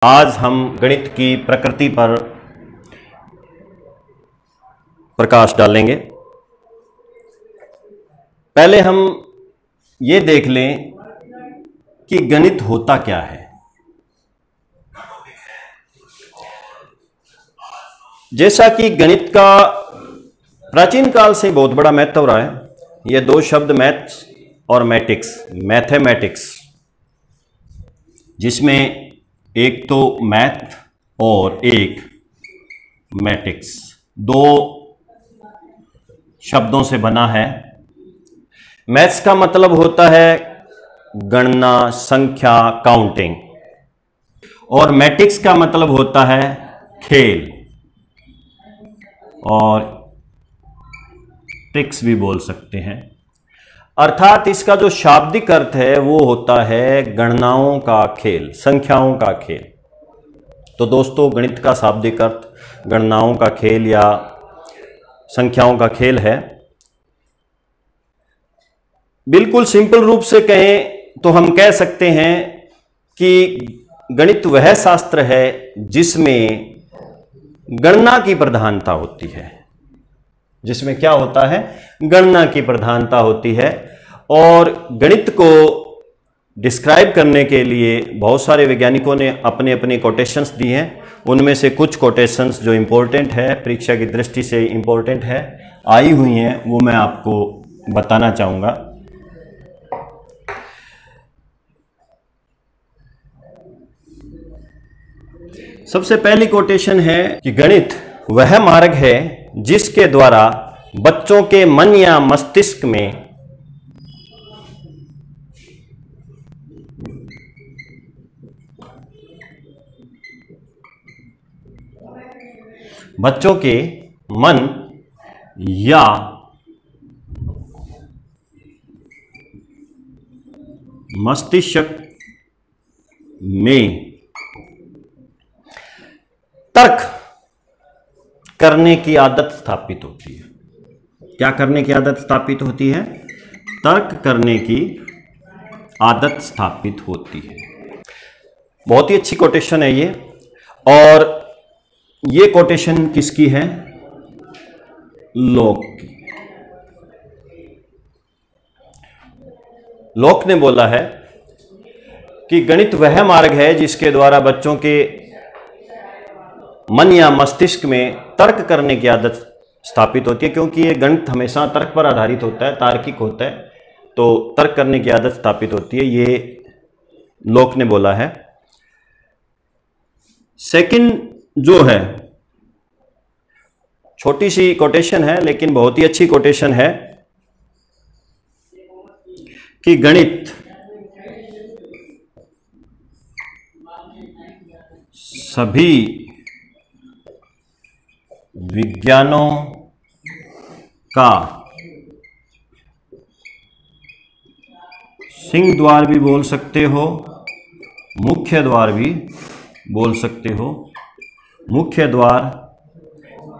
आज हम गणित की प्रकृति पर प्रकाश डालेंगे। पहले हम ये देख लें कि गणित होता क्या है। जैसा कि गणित का प्राचीन काल से बहुत बड़ा महत्व रहा है। ये दो शब्द मैथ्स और मैटिक्स, मैथमेटिक्स, जिसमें एक तो मैथ और एक मैटिक्स, दो शब्दों से बना है। मैथ्स का मतलब होता है गणना, संख्या, काउंटिंग, और मैटिक्स का मतलब होता है खेल, और ट्रिक्स भी बोल सकते हैं। अर्थात इसका जो शाब्दिक अर्थ है वो होता है गणनाओं का खेल, संख्याओं का खेल। तो दोस्तों, गणित का शाब्दिक अर्थ गणनाओं का खेल या संख्याओं का खेल है। बिल्कुल सिंपल रूप से कहें तो हम कह सकते हैं कि गणित वह शास्त्र है जिसमें गणना की प्रधानता होती है। जिसमें क्या होता है? गणना की प्रधानता होती है। और गणित को डिस्क्राइब करने के लिए बहुत सारे वैज्ञानिकों ने अपने अपने कोटेशंस दी हैं। उनमें से कुछ कोटेशंस जो इम्पोर्टेंट है, परीक्षा की दृष्टि से इम्पोर्टेंट है, आई हुई हैं, वो मैं आपको बताना चाहूँगा। सबसे पहली कोटेशन है कि गणित वह मार्ग है जिसके द्वारा बच्चों के मन या मस्तिष्क में बच्चों के मन या मस्तिष्क में तर्क करने की आदत स्थापित होती है। क्या करने की आदत स्थापित होती है? तर्क करने की आदत स्थापित होती है। बहुत ही अच्छी कोटेशन है ये। और ये कोटेशन किसकी है? लॉक की। लॉक ने बोला है कि गणित वह मार्ग है जिसके द्वारा बच्चों के मन या मस्तिष्क में तर्क करने की आदत स्थापित होती है। क्योंकि ये गणित हमेशा तर्क पर आधारित होता है, तार्किक होता है, तो तर्क करने की आदत स्थापित होती है। ये लॉक ने बोला है। सेकंड जो है, छोटी सी कोटेशन है लेकिन बहुत ही अच्छी कोटेशन है कि गणित सभी विज्ञानों का सिंह द्वार भी बोल सकते हो, मुख्य द्वार भी बोल सकते हो, मुख्य द्वार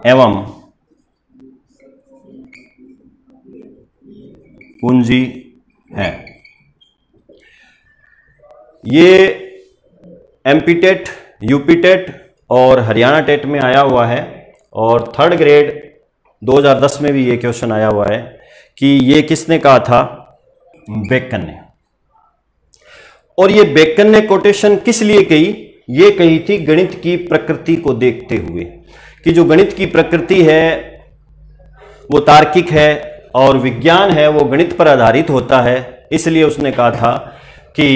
एवं कुंजी है। ये एमपी टेट, यूपी टेट और हरियाणा टेट में आया हुआ है। और थर्ड ग्रेड 2010 में भी ये क्वेश्चन आया हुआ है कि ये किसने कहा था? बेकन ने। और ये बेकन ने कोटेशन किस लिए कही? ये कही थी गणित की प्रकृति को देखते हुए, कि जो गणित की प्रकृति है वो तार्किक है और विज्ञान है वो गणित पर आधारित होता है। इसलिए उसने कहा था कि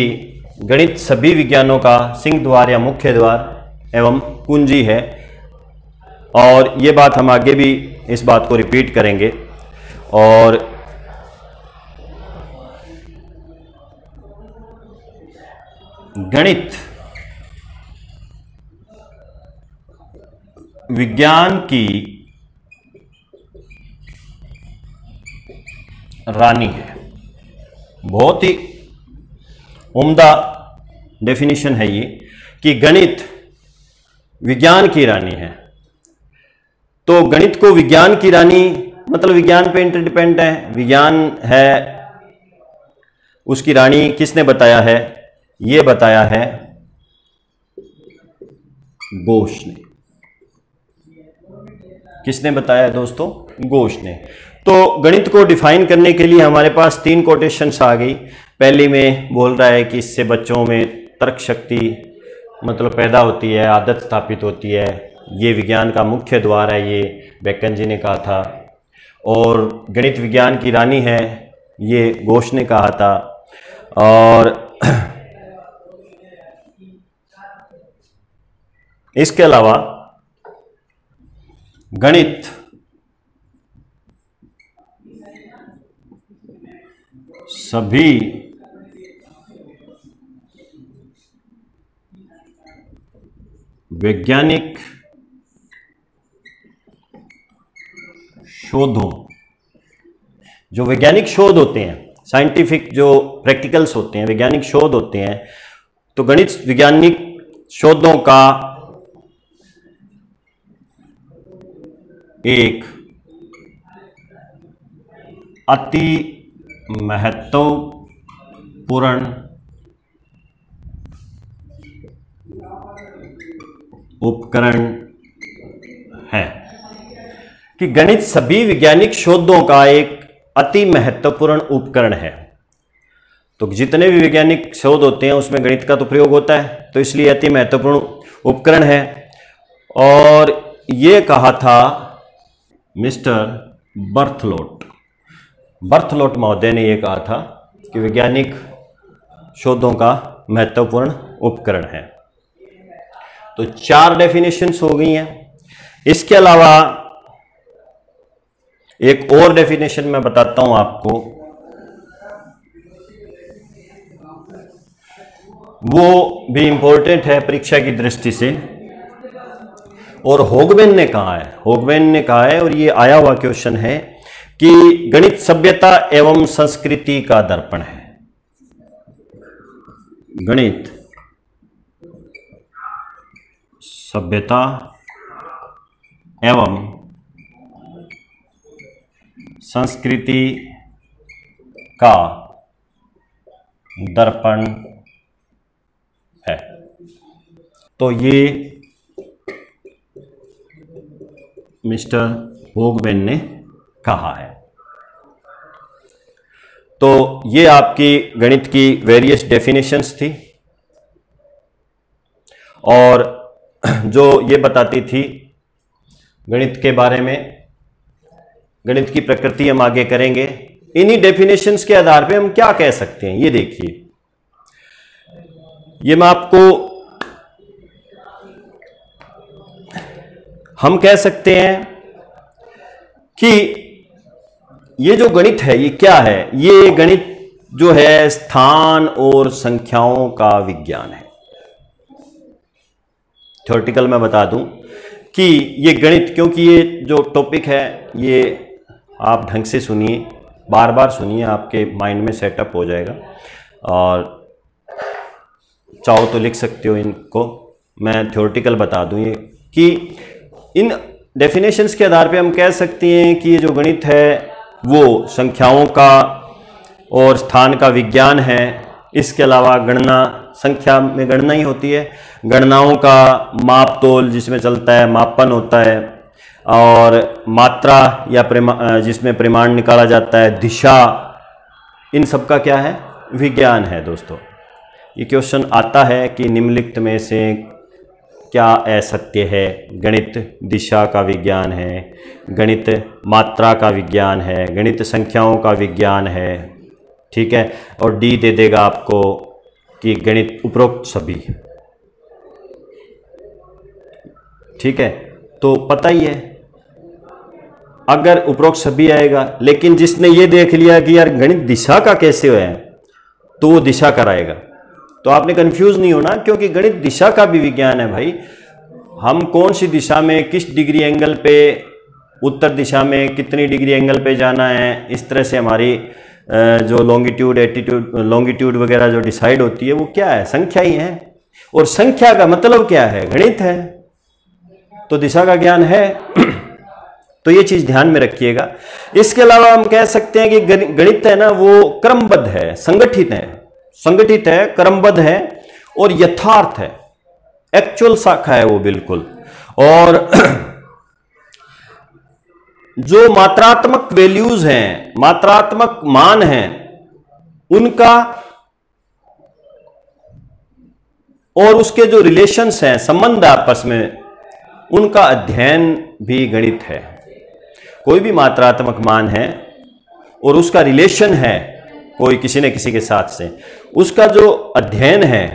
गणित सभी विज्ञानों का सिंह द्वार या मुख्य द्वार एवं कुंजी है। और ये बात हम आगे भी इस बात को रिपीट करेंगे। और गणित विज्ञान की रानी है। बहुत ही उम्दा डेफिनेशन है ये कि गणित विज्ञान की रानी है। तो गणित को विज्ञान की रानी मतलब विज्ञान पे इंटरडिपेंडेंट है, विज्ञान है, उसकी रानी किसने बताया है? ये बताया है घोष ने। किसने बताया दोस्तों? घोष ने। तो गणित को डिफाइन करने के लिए हमारे पास 3 कोटेशंस आ गई। पहली में बोल रहा है कि इससे बच्चों में तर्क शक्ति मतलब पैदा होती है, आदत स्थापित होती है, ये विज्ञान का मुख्य द्वार है, ये बेकन जी ने कहा था। और गणित विज्ञान की रानी है, ये घोष ने कहा था। और इसके अलावा गणित सभी वैज्ञानिक शोधों, जो वैज्ञानिक शोध होते हैं, साइंटिफिक जो प्रैक्टिकल्स होते हैं, वैज्ञानिक शोध होते हैं, तो गणित वैज्ञानिक शोधों का एक अति महत्वपूर्ण उपकरण है। कि गणित सभी वैज्ञानिक शोधों का एक अति महत्वपूर्ण उपकरण है। तो जितने भी वैज्ञानिक शोध होते हैं उसमें गणित का तो प्रयोग होता है, तो इसलिए अति महत्वपूर्ण उपकरण है। और ये कहा था मिस्टर बर्थलोट महोदय ने ये कहा था कि वैज्ञानिक शोधों का महत्वपूर्ण उपकरण है। तो 4 डेफिनेशंस हो गई हैं। इसके अलावा एक और डेफिनेशन मैं बताता हूं आपको, वो भी इंपॉर्टेंट है परीक्षा की दृष्टि से, और होगवेन ने कहा है, और ये आया हुआ क्वेश्चन है कि गणित सभ्यता एवं संस्कृति का दर्पण है। गणित सभ्यता एवं संस्कृति का दर्पण है। तो ये मिस्टर होगवेन ने कहा है। तो ये आपकी गणित की वेरियस डेफिनेशंस थी, और जो ये बताती थी गणित के बारे में, गणित की प्रकृति हम आगे करेंगे। इन्हीं डेफिनेशंस के आधार पे हम क्या कह सकते हैं, ये देखिए। ये मैं आपको, हम कह सकते हैं कि ये जो गणित है ये क्या है? ये गणित जो है स्थान और संख्याओं का विज्ञान है। थ्योरेटिकल मैं बता दूं कि ये गणित, क्योंकि ये जो टॉपिक है ये आप ढंग से सुनिए, बार बार सुनिए, आपके माइंड में सेटअप हो जाएगा। और चाहो तो लिख सकते हो इनको, मैं थ्योरेटिकल बता दूं ये कि इन डेफिनेशंस के आधार पे हम कह सकते हैं कि ये जो गणित है वो संख्याओं का और स्थान का विज्ञान है। इसके अलावा गणना, संख्या में गणना ही होती है, गणनाओं का माप तोल जिसमें चलता है, मापन होता है, और मात्रा या जिसमें परिमाण निकाला जाता है, दिशा, इन सब का क्या है? विज्ञान है। दोस्तों ये क्वेश्चन आता है कि निम्नलिखित में से क्या असत्य है? गणित दिशा का विज्ञान है, गणित मात्रा का विज्ञान है, गणित संख्याओं का विज्ञान है, ठीक है। और डी दे देगा आपको कि गणित उपरोक्त सभी, ठीक है। तो पता ही है अगर उपरोक्त सभी आएगा, लेकिन जिसने ये देख लिया कि यार गणित दिशा का कैसे है, तो वो दिशा कराएगा। तो आपने कंफ्यूज नहीं होना, क्योंकि गणित दिशा का भी विज्ञान है भाई। हम कौन सी दिशा में किस डिग्री एंगल पे, उत्तर दिशा में कितनी डिग्री एंगल पे जाना है, इस तरह से हमारी जो लॉन्गिट्यूड, एटीट्यूड, लॉन्गिट्यूड वगैरह जो डिसाइड होती है वो क्या है? संख्या ही है। और संख्या का मतलब क्या है? गणित है। तो दिशा का ज्ञान है। तो ये चीज ध्यान में रखिएगा। इसके अलावा हम कह सकते हैं कि गणित है ना, वो क्रमबद्ध है, संगठित है, क्रमबद्ध है और यथार्थ है। एक्चुअल शाखा है वो बिल्कुल। और जो मात्रात्मक वैल्यूज हैं, मात्रात्मक मान हैं, उनका और उसके जो रिलेशंस हैं, संबंध आपस में, उनका अध्ययन भी गणित है। कोई भी मात्रात्मक मान है और उसका रिलेशन है कोई किसी न किसी के साथ से, उसका जो अध्ययन है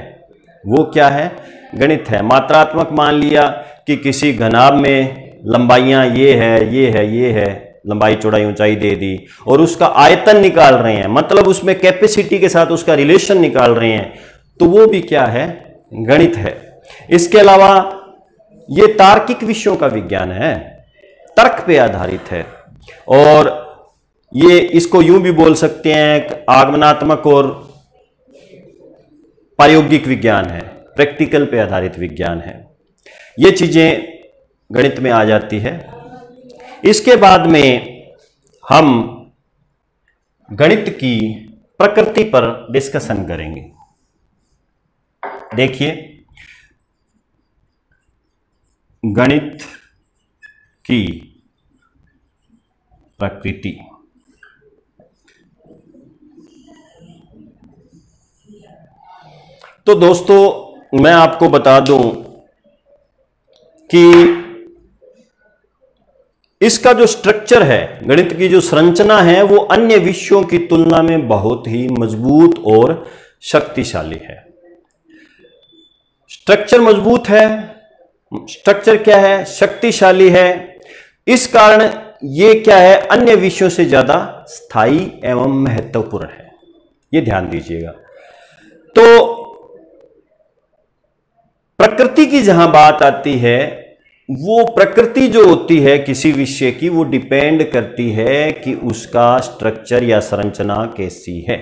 वो क्या है? गणित है। मात्रात्मक मान लिया कि किसी घनाभ में लंबाइयाँ ये है, ये है, ये है, लंबाई चौड़ाई ऊंचाई दे दी, और उसका आयतन निकाल रहे हैं, मतलब उसमें कैपेसिटी के साथ उसका रिलेशन निकाल रहे हैं, तो वो भी क्या है? गणित है। इसके अलावा ये तार्किक विषयों का विज्ञान है, तर्क पे आधारित है, और ये इसको यूं भी बोल सकते हैं आगमनात्मक और प्रायोगिक विज्ञान है, प्रैक्टिकल पे आधारित विज्ञान है। ये चीजें गणित में आ जाती है। इसके बाद में हम गणित की प्रकृति पर डिस्कशन करेंगे। देखिए, गणित की प्रकृति। तो दोस्तों, मैं आपको बता दूं कि इसका जो स्ट्रक्चर है, गणित की जो संरचना है, वो अन्य विषयों की तुलना में बहुत ही मजबूत और शक्तिशाली है। स्ट्रक्चर मजबूत है, स्ट्रक्चर क्या है? शक्तिशाली है। इस कारण ये क्या है? अन्य विषयों से ज्यादा स्थायी एवं महत्वपूर्ण है। ये ध्यान दीजिएगा। तो प्रकृति की जहां बात आती है, वो प्रकृति जो होती है किसी विषय की, वो डिपेंड करती है कि उसका स्ट्रक्चर या संरचना कैसी है,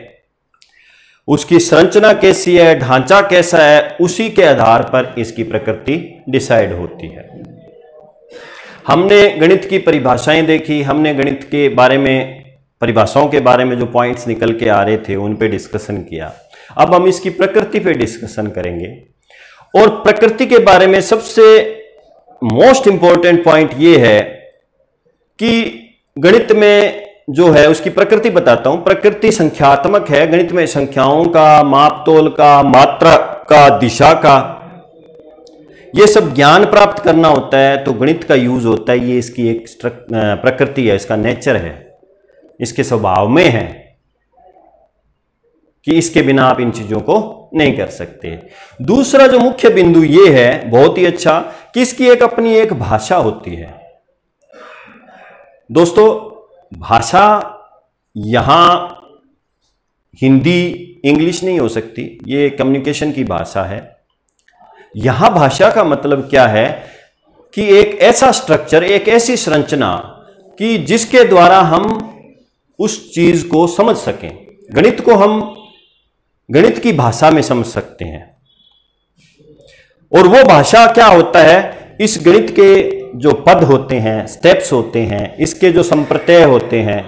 उसकी संरचना कैसी है, ढांचा कैसा है, उसी के आधार पर इसकी प्रकृति डिसाइड होती है। हमने गणित की परिभाषाएं देखी, हमने गणित के बारे में, परिभाषाओं के बारे में जो पॉइंट्स निकल के आ रहे थे उन पे डिस्कशन किया। अब हम इसकी प्रकृति पे डिस्कशन करेंगे। और प्रकृति के बारे में सबसे मोस्ट इंपॉर्टेंट पॉइंट ये है कि गणित में जो है उसकी प्रकृति बताता हूं। प्रकृति संख्यात्मक है। गणित में संख्याओं का, मापतोल का, मात्रा का, दिशा का, ये सब ज्ञान प्राप्त करना होता है तो गणित का यूज होता है। ये इसकी एक प्रकृति है, इसका नेचर है, इसके स्वभाव में है कि इसके बिना आप इन चीजों को नहीं कर सकते। दूसरा जो मुख्य बिंदु ये है, बहुत ही अच्छा, कि इसकी एक अपनी एक भाषा होती है। दोस्तों, भाषा यहां हिंदी इंग्लिश नहीं हो सकती, ये कम्युनिकेशन की भाषा है। यहां भाषा का मतलब क्या है कि एक ऐसा स्ट्रक्चर, एक ऐसी संरचना कि जिसके द्वारा हम उस चीज को समझ सकें। गणित को हम गणित की भाषा में समझ सकते हैं। और वो भाषा क्या होता है? इस गणित के जो पद होते हैं, स्टेप्स होते हैं, इसके जो संप्रत्यय होते हैं,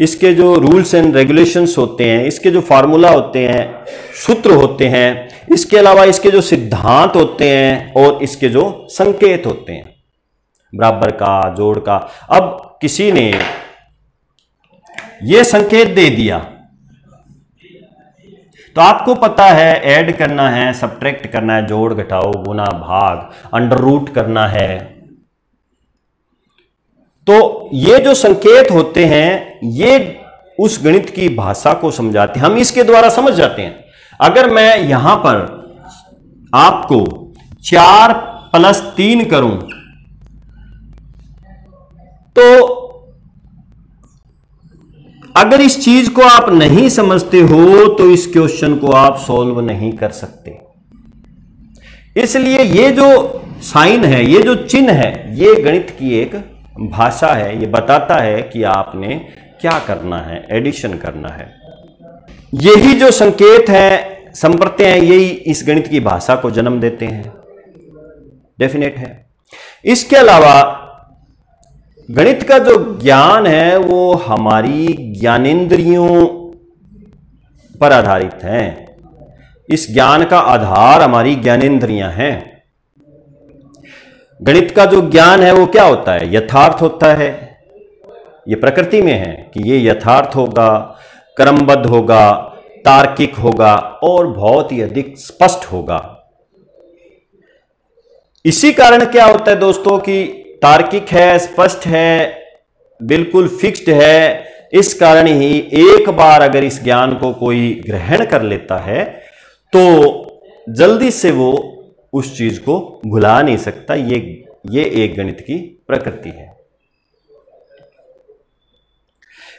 इसके जो रूल्स एंड रेगुलेशंस होते हैं, इसके जो फार्मूला होते हैं, सूत्र होते हैं, इसके अलावा इसके जो सिद्धांत होते हैं और इसके जो संकेत होते हैं, बराबर का, जोड़ का। अब किसी ने ये संकेत दे दिया तो आपको पता है ऐड करना है, सब्ट्रैक्ट करना है, जोड़ घटाओ, गुना भाग, अंडर रूट करना है। तो ये जो संकेत होते हैं ये उस गणित की भाषा को समझाते हैं, हम इसके द्वारा समझ जाते हैं। अगर मैं यहां पर आपको 4 + 3 करूं तो अगर इस चीज को आप नहीं समझते हो तो इस क्वेश्चन को आप सॉल्व नहीं कर सकते। इसलिए ये जो साइन है, ये जो चिन्ह है, ये गणित की एक भाषा है। ये बताता है कि आपने क्या करना है, एडिशन करना है। यही जो संकेत है, संप्रत्यय हैं, यही इस गणित की भाषा को जन्म देते हैं। डेफिनेट है। इसके अलावा गणित का जो ज्ञान है वो हमारी ज्ञानेंद्रियों पर आधारित है। इस ज्ञान का आधार हमारी ज्ञानेंद्रियां हैं। गणित का जो ज्ञान है वो क्या होता है? यथार्थ होता है। ये प्रकृति में है कि ये यथार्थ होगा, क्रमबद्ध होगा, तार्किक होगा और बहुत ही अधिक स्पष्ट होगा। इसी कारण क्या होता है दोस्तों कि तार्किक है, स्पष्ट है, बिल्कुल फिक्स्ड है। इस कारण ही एक बार अगर इस ज्ञान को कोई ग्रहण कर लेता है तो जल्दी से वो उस चीज को भुला नहीं सकता। ये एक गणित की प्रकृति है।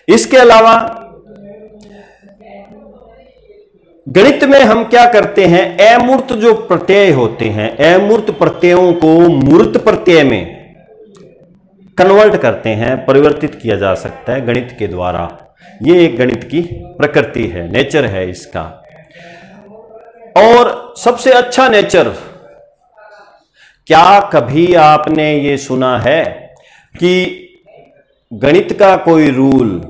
इसके अलावा गणित में हम क्या करते हैं? अमूर्त जो प्रत्यय होते हैं, अमूर्त प्रत्ययों को मूर्त प्रत्यय में कन्वर्ट करते हैं, परिवर्तित किया जा सकता है गणित के द्वारा। ये एक गणित की प्रकृति है, नेचर है इसका। और सबसे अच्छा नेचर, क्या कभी आपने ये सुना है कि गणित का कोई रूल,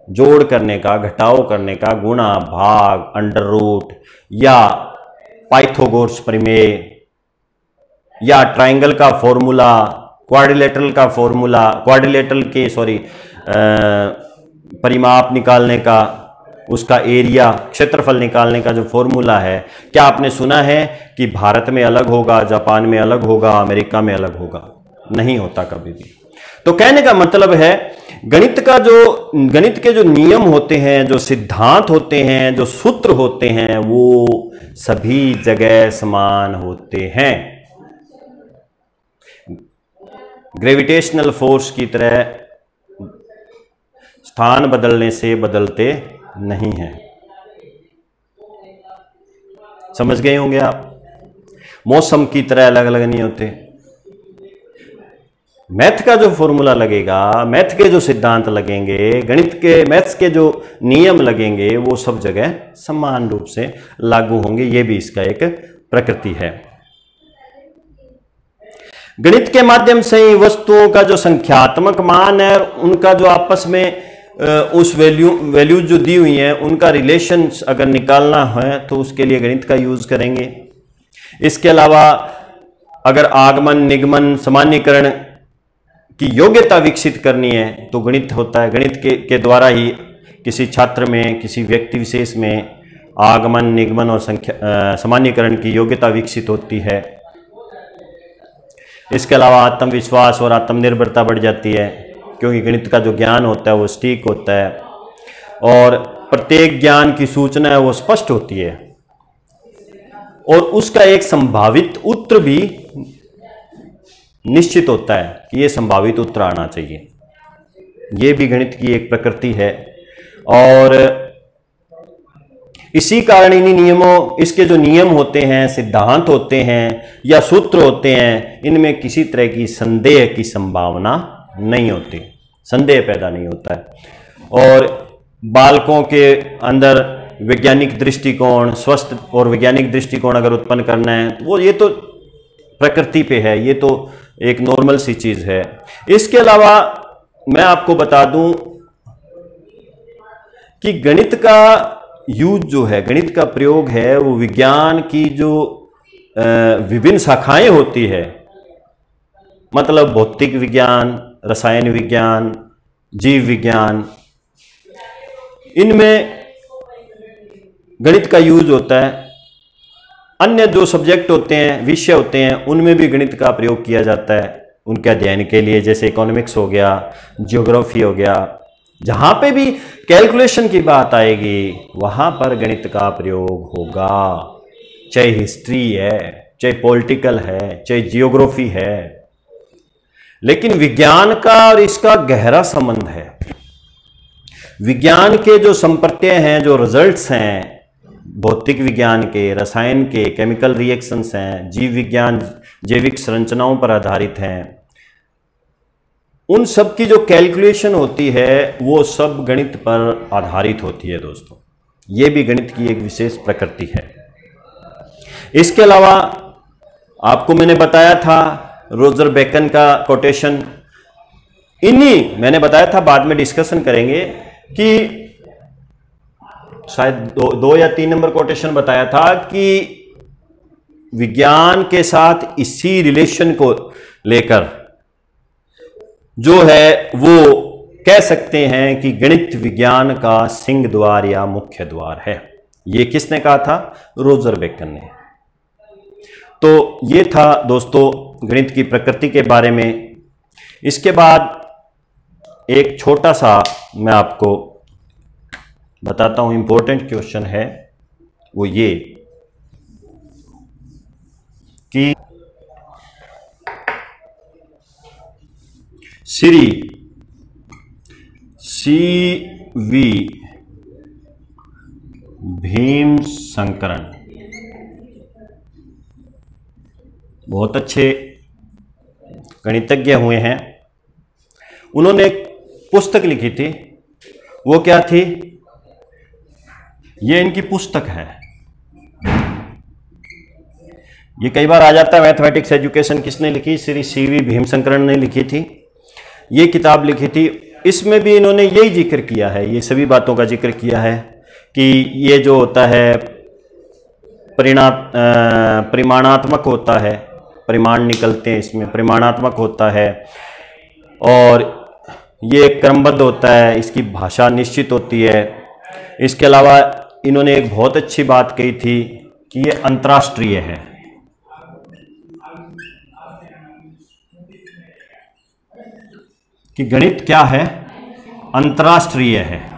जोड़ करने का, घटाव करने का, गुणा, भाग, अंडर रूट या पाइथागोरस प्रमेय या ट्रायंगल का फॉर्मूला, क्वाड्रिलेटरल का फॉर्मूला, क्वाड्रिलेटरल के परिमाप निकालने का, उसका एरिया, क्षेत्रफल निकालने का जो फॉर्मूला है, क्या आपने सुना है कि भारत में अलग होगा, जापान में अलग होगा, अमेरिका में अलग होगा? नहीं होता कभी भी। तो कहने का मतलब है गणित के जो नियम होते हैं, जो सिद्धांत होते हैं, जो सूत्र होते हैं, वो सभी जगह समान होते हैं। ग्रेविटेशनल फोर्स की तरह स्थान बदलने से बदलते नहीं हैं। समझ गए होंगे आप? मौसम की तरह अलग अलग नहीं होते। मैथ का जो फॉर्मूला लगेगा, मैथ के जो सिद्धांत लगेंगे, गणित के मैथ्स के जो नियम लगेंगे, वो सब जगह समान रूप से लागू होंगे। ये भी इसका एक प्रकृति है। गणित के माध्यम से ही वस्तुओं का जो संख्यात्मक मान है, उनका जो आपस में उस वैल्यूज जो दी हुई है, उनका रिलेशन अगर निकालना है तो उसके लिए गणित का यूज करेंगे। इसके अलावा अगर आगमन, निगमन, सामान्यीकरण की योग्यता विकसित करनी है तो गणित होता है। गणित के द्वारा ही किसी छात्र में, किसी व्यक्ति विशेष में आगमन, निगमन और सामान्यीकरण की योग्यता विकसित होती है। इसके अलावा आत्मविश्वास और आत्मनिर्भरता बढ़ जाती है, क्योंकि गणित का जो ज्ञान होता है वो सटीक होता है और प्रत्येक ज्ञान की सूचना है वो स्पष्ट होती है और उसका एक संभावित उत्तर भी निश्चित होता है कि ये संभावित उत्तर आना चाहिए। ये भी गणित की एक प्रकृति है और इसी कारण इन्हीं नियमों, इसके जो नियम होते हैं, सिद्धांत होते हैं या सूत्र होते हैं, इनमें किसी तरह की संदेह की संभावना नहीं होती, संदेह पैदा नहीं होता है। और बालकों के अंदर वैज्ञानिक दृष्टिकोण, स्वस्थ और वैज्ञानिक दृष्टिकोण अगर उत्पन्न करना है तो वो ये तो प्रकृति पे है, ये तो एक नॉर्मल सी चीज है। इसके अलावा मैं आपको बता दूं कि गणित का यूज जो है, गणित का प्रयोग है, वो विज्ञान की जो विभिन्न शाखाएं होती है, मतलब भौतिक विज्ञान, रसायन विज्ञान, जीव विज्ञान, इनमें गणित का यूज होता है। अन्य जो सब्जेक्ट होते हैं, विषय होते हैं, उनमें भी गणित का प्रयोग किया जाता है उनके अध्ययन के लिए, जैसे इकोनॉमिक्स हो गया, जियोग्राफी हो गया। जहां पे भी कैलकुलेशन की बात आएगी वहां पर गणित का प्रयोग होगा, चाहे हिस्ट्री है, चाहे पॉलिटिकल है, चाहे जियोग्राफी है। लेकिन विज्ञान का और इसका गहरा संबंध है। विज्ञान के जो संप्रत्यय हैं, जो रिजल्ट्स हैं, भौतिक विज्ञान के, रसायन के, केमिकल रिएक्शंस हैं, जीव विज्ञान जैविक संरचनाओं पर आधारित हैं, उन सब की जो कैलकुलेशन होती है वो सब गणित पर आधारित होती है दोस्तों। ये भी गणित की एक विशेष प्रकृति है। इसके अलावा आपको मैंने बताया था रोजर बेकन का कोटेशन, इन्हीं मैंने बताया था, बाद में डिस्कशन करेंगे कि शायद दो या तीन नंबर कोटेशन बताया था कि विज्ञान के साथ इसी रिलेशन को लेकर जो है वो कह सकते हैं कि गणित विज्ञान का सिंह द्वार या मुख्य द्वार है। ये किसने कहा था? रोजर बेकन ने। तो ये था दोस्तों गणित की प्रकृति के बारे में। इसके बाद एक छोटा सा मैं आपको बताता हूं, इंपॉर्टेंट क्वेश्चन है वो ये कि श्री CV भीमशंकरन बहुत अच्छे गणितज्ञ हुए हैं। उन्होंने एक पुस्तक लिखी थी, वो क्या थी? ये इनकी पुस्तक है। ये कई बार आ जाता है, मैथमेटिक्स एजुकेशन किसने लिखी? श्री CV भीमशंकरन ने लिखी थी। ये किताब लिखी थी, इसमें भी इन्होंने यही जिक्र किया है, ये सभी बातों का जिक्र किया है कि ये जो होता है परिमाणात्मक होता है, परिमाण निकलते हैं इसमें, परिमाणात्मक होता है और ये क्रमबद्ध होता है, इसकी भाषा निश्चित होती है। इसके अलावा इन्होंने एक बहुत अच्छी बात कही थी कि ये अंतर्राष्ट्रीय है। कि गणित क्या है? अंतर्राष्ट्रीय है।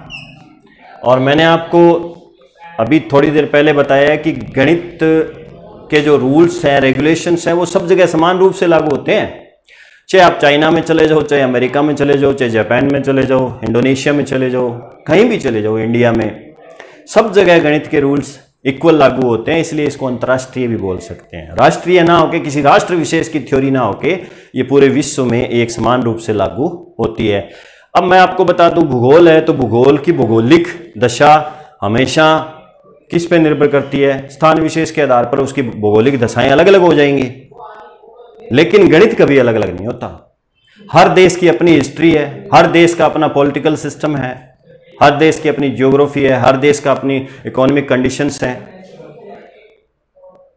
और मैंने आपको अभी थोड़ी देर पहले बताया कि गणित के जो रूल्स हैं, रेगुलेशंस हैं, वो सब जगह समान रूप से लागू होते हैं। चाहे आप चाइना में चले जाओ, चाहे अमेरिका में चले जाओ, चाहे जापान में चले जाओ, इंडोनेशिया में चले जाओ, कहीं भी चले जाओ, इंडिया में, सब जगह गणित के रूल्स इक्वल लागू होते हैं। इसलिए इसको अंतर्राष्ट्रीय भी बोल सकते हैं। राष्ट्रीय ना होके, किसी राष्ट्र विशेष की थ्योरी ना होके, ये पूरे विश्व में एक समान रूप से लागू होती है। अब मैं आपको बता दूं, भूगोल है तो भूगोल की भौगोलिक दशा हमेशा किस पे निर्भर करती है? स्थान विशेष के आधार पर उसकी भौगोलिक दशाएं अलग अलग हो जाएंगी। लेकिन गणित कभी अलग अलग नहीं होता। हर देश की अपनी हिस्ट्री है, हर देश का अपना पॉलिटिकल सिस्टम है, हर देश की अपनी ज्योग्राफी है, हर देश का अपनी इकोनॉमिक कंडीशंस हैं,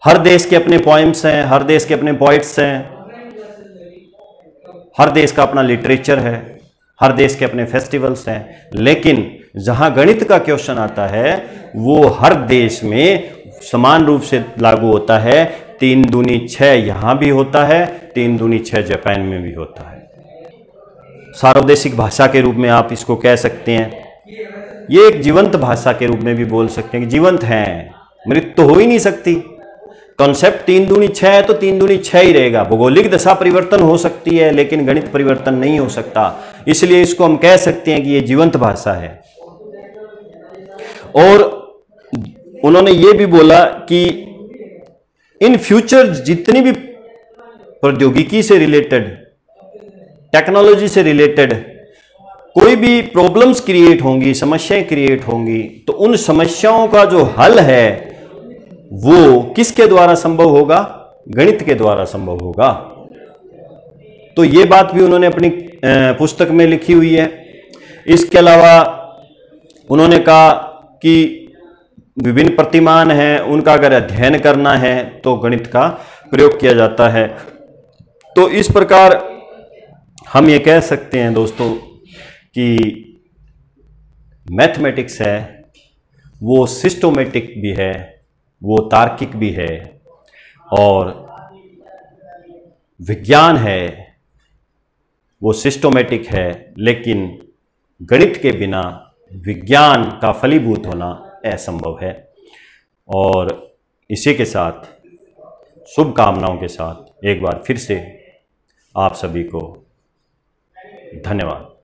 हर देश के अपने पोएम्स हैं, हर देश के अपने पोइट्स हैं, हर देश का अपना लिटरेचर है, हर देश के अपने फेस्टिवल्स हैं। लेकिन जहां गणित का क्वेश्चन आता है वो हर देश में समान रूप से लागू होता है। 3 दूनी 6 यहां भी होता है, 3 दूनी 6 जापान में भी होता है। सार्वदेशिक भाषा के रूप में आप इसको कह सकते हैं। ये एक जीवंत भाषा के रूप में भी बोल सकते हैं कि जीवंत है, मृत तो हो ही नहीं सकती। कॉन्सेप्ट 3 दूनी 6 है तो 3 दूनी 6 ही रहेगा। भौगोलिक दशा परिवर्तन हो सकती है लेकिन गणित परिवर्तन नहीं हो सकता। इसलिए इसको हम कह सकते हैं कि ये जीवंत भाषा है। और उन्होंने ये भी बोला कि इन फ्यूचर जितनी भी प्रौद्योगिकी से रिलेटेड, टेक्नोलॉजी से रिलेटेड कोई भी प्रॉब्लम्स क्रिएट होंगी, समस्याएं क्रिएट होंगी, तो उन समस्याओं का जो हल है वो किसके द्वारा संभव होगा? गणित के द्वारा संभव होगा। तो ये बात भी उन्होंने अपनी पुस्तक में लिखी हुई है। इसके अलावा उन्होंने कहा कि विभिन्न प्रतिमान हैं, उनका अगर अध्ययन करना है तो गणित का प्रयोग किया जाता है। तो इस प्रकार हम ये कह सकते हैं दोस्तों कि मैथमेटिक्स है वो सिस्टोमेटिक भी है, वो तार्किक भी है, और विज्ञान है वो सिस्टोमेटिक है। लेकिन गणित के बिना विज्ञान का फलीभूत होना असंभव है। और इसी के साथ शुभकामनाओं के साथ एक बार फिर से आप सभी को धन्यवाद।